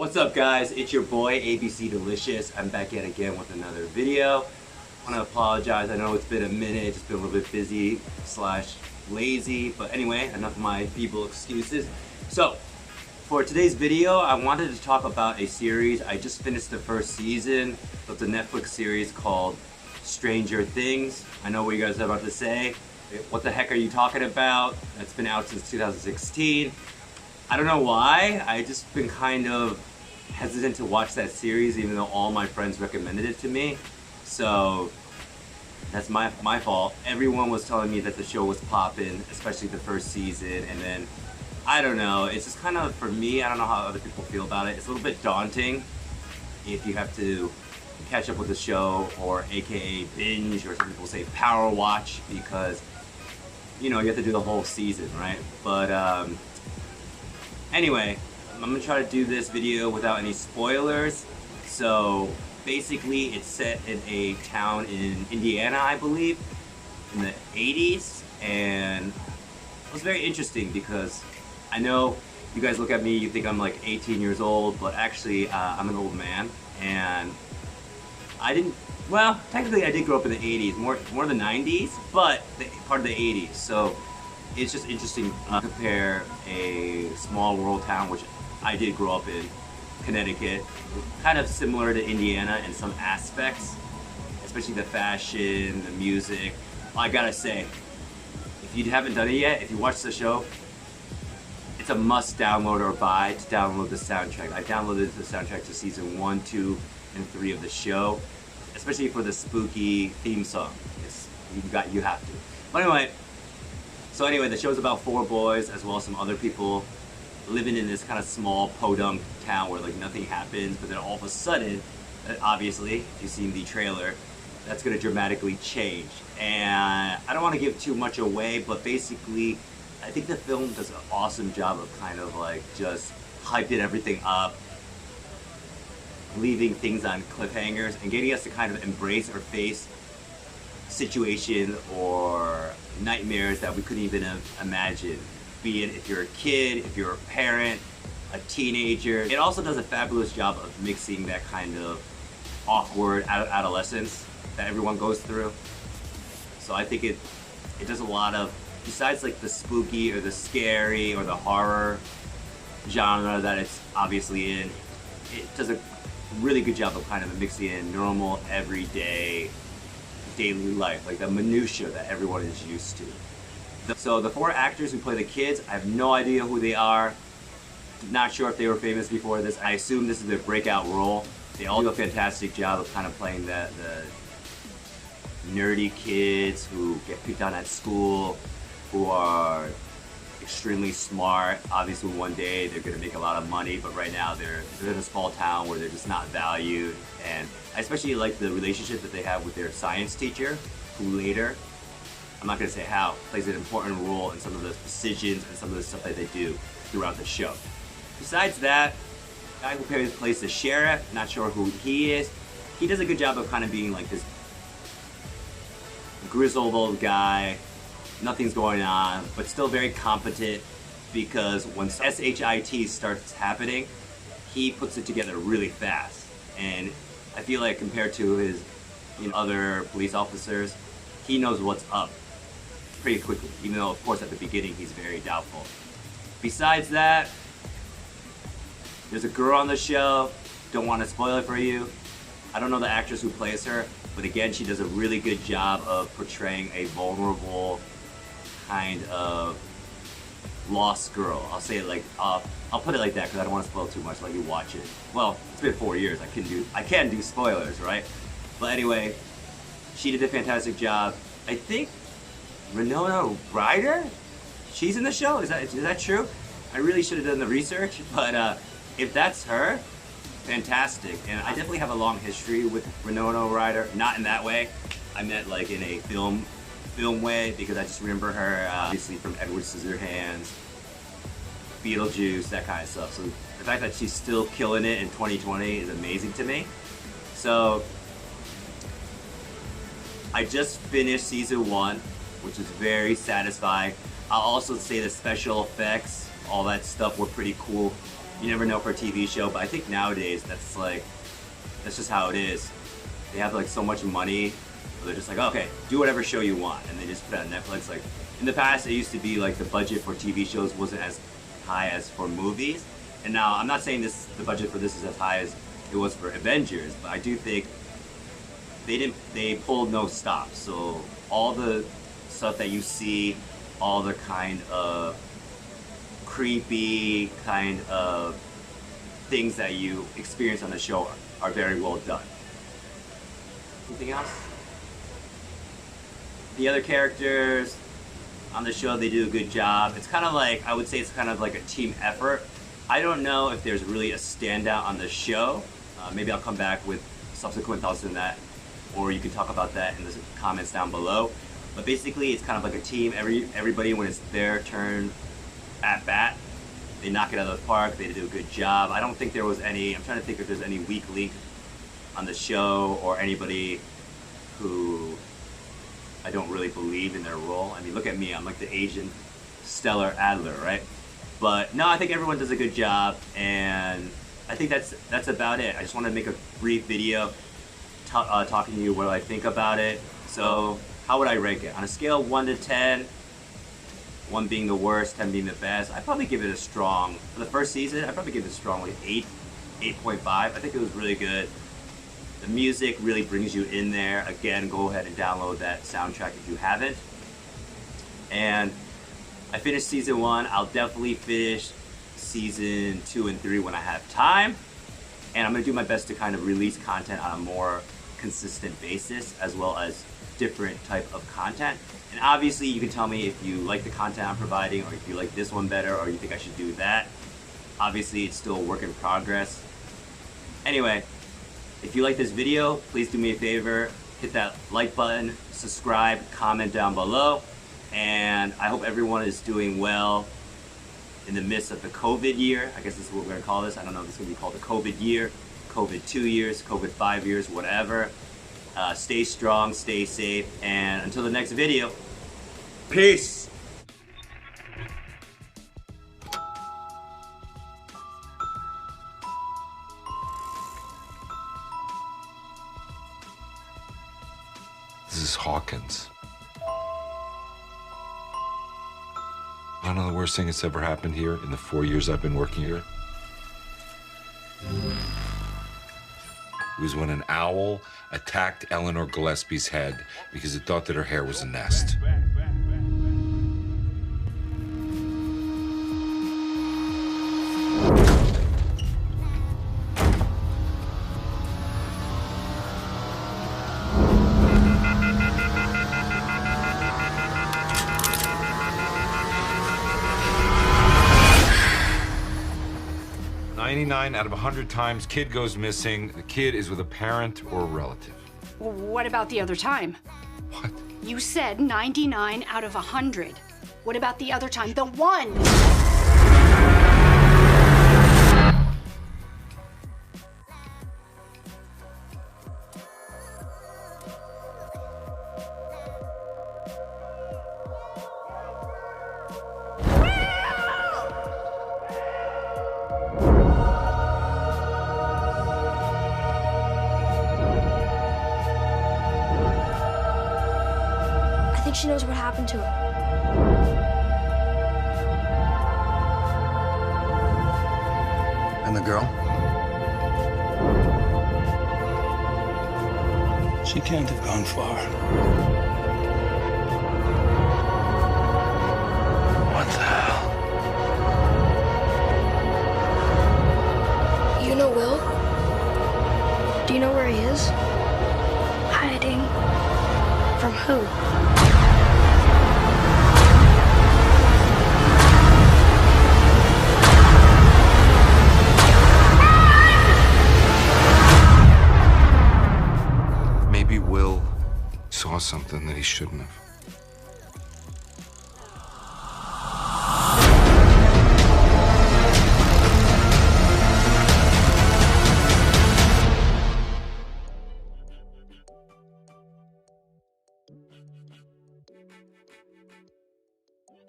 What's up guys, it's your boy ABC Delicious. I'm back yet again with another video. I want to apologize, I know it's been a minute, just been a little bit busy / lazy, but anyway, enough of my feeble excuses. So, for today's video, I wanted to talk about a series. I just finished the first season of the Netflix series called Stranger Things. I know what you guys are about to say. What the heck are you talking about? It's been out since 2016. I don't know why, I just been kind of hesitant to watch that series even though all my friends recommended it to me. So that's my fault. Everyone was telling me that the show was poppin', especially the first season, and then I don't know, it's just kind of, for me, I don't know how other people feel about it. It's a little bit daunting if you have to catch up with the show, or aka binge, or some people say power watch, because you know, you have to do the whole season, right? But anyway, I'm gonna try to do this video without any spoilers. So basically it's set in a town in Indiana, I believe, in the 80s, and it was very interesting because I know you guys look at me, you think I'm like 18 years old, but actually I'm an old man, and I didn't, well, technically I did grow up in the 80s, more the 90s, but part of the 80s. So it's just interesting to compare a small rural town, which I did grow up in, Connecticut, kind of similar to Indiana in some aspects, especially the fashion, the music. I gotta say, if you haven't done it yet, if you watch the show, it's a must download or buy to download the soundtrack. I downloaded the soundtrack to season 1, 2, and 3 of the show, especially for the spooky theme song. You have to. But anyway, the show's about 4 boys as well as some other people living in this kind of small podunk town where like nothing happens, but then all of a sudden, obviously, if you've seen the trailer, that's going to dramatically change. And I don't want to give too much away, but basically, I think the film does an awesome job of kind of like just hyping everything up, leaving things on cliffhangers, and getting us to kind of embrace or face situations or nightmares that we couldn't even imagine. Be it if you're a kid, if you're a parent, a teenager. It also does a fabulous job of mixing that kind of awkward adolescence that everyone goes through. So I think it does a lot of, besides like the spooky or the scary or the horror genre that it's obviously in, it does a really good job of kind of mixing in normal, everyday, daily life, like the minutia that everyone is used to. So the 4 actors who play the kids, I have no idea who they are. Not sure if they were famous before this. I assume this is their breakout role. They all do a fantastic job of kind of playing the nerdy kids who get picked on at school, who are extremely smart. Obviously one day they're going to make a lot of money, but right now they're in a small town where they're just not valued. And I especially like the relationship that they have with their science teacher, who later, I'm not going to say how, plays an important role in some of the decisions and some of the stuff that they do throughout the show. Besides that, the guy who plays the sheriff, not sure who he is, he does a good job of kind of being like this grizzled old guy, nothing's going on, but still very competent, because when SHIT starts happening, he puts it together really fast. And I feel like compared to his other police officers, he knows what's up pretty quickly, even though of course at the beginning he's very doubtful. Besides that, there's a girl on the show, don't want to spoil it for you. I don't know the actress who plays her, but again, she does a really good job of portraying a vulnerable, kind of lost girl. I'll say it like, I'll put it like that because I don't want to spoil too much, let you watch it. Well, it's been 4 years, I can do spoilers, right? But anyway, she did a fantastic job. I think Winona Ryder, she's in the show, is that true? I really should have done the research, but if that's her, fantastic. And I definitely have a long history with Winona Ryder, not in that way, I meant like in a film way, because I just remember her obviously from Edward Scissorhands, Beetlejuice, that kind of stuff. So the fact that she's still killing it in 2020 is amazing to me. So I just finished season 1, which is very satisfying. I'll also say the special effects, all that stuff were pretty cool. You never know for a TV show, but I think nowadays that's just how it is. They have like so much money, they're just like, okay, do whatever show you want, and they just put it on Netflix. Like in the past, it used to be like the budget for TV shows wasn't as high as for movies, and now I'm not saying the budget for this is as high as it was for Avengers, but I do think they pulled no stops. So all the stuff that you see, all the kind of creepy kind of things that you experience on the show are very well done. Anything else? The other characters on the show, they do a good job. It's kind of like, I would say it's kind of like a team effort. I don't know if there's really a standout on the show. Maybe I'll come back with subsequent thoughts on that, or you can talk about that in the comments down below. But basically, it's kind of like a team. Everybody, when it's their turn at bat, they knock it out of the park. They do a good job. I don't think there was any, I'm trying to think if there's any weak link on the show or anybody who I don't really believe in their role. I mean, look at me, I'm like the Asian Stellar Adler, right? But no, I think everyone does a good job, and I think that's about it. I just want to make a brief video talking to you what I think about it. So how would I rank it? On a scale of 1 to 10, 1 being the worst, 10 being the best, I'd probably give it a strong, for the first season, I'd probably give it a strong like 8.5. I think it was really good. The music really brings you in there. Again, go ahead and download that soundtrack if you haven't. And I finished season 1. I'll definitely finish season 2 and 3 when I have time. And I'm gonna do my best to kind of release content on a more consistent basis, as well as different type of content. And obviously you can tell me if you like the content I'm providing, or if you like this one better, or you think I should do that. Obviously it's still a work in progress. Anyway, if you like this video, please do me a favor, hit that like button, subscribe, comment down below, and I hope everyone is doing well in the midst of the COVID year. I guess this is what we're gonna call this. I don't know if it's gonna be called the COVID year, COVID 2 years, COVID 5 years, whatever. Stay strong, stay safe, and until the next video, peace! This is Hawkins. I know the worst thing that's ever happened here in the 4 years I've been working here. It was when an owl attacked Eleanor Gillespie's head because it thought that her hair was a nest. "99 out of 100 times, kid goes missing. The kid is with a parent or a relative." Well, what about the other time? What? You said 99 out of 100. What about the other time? The one! I think she knows what happened to her. And the girl? She can't have gone far. What the hell? You know Will? Do you know where he is? Hiding. From who? Maybe Will saw something that he shouldn't have.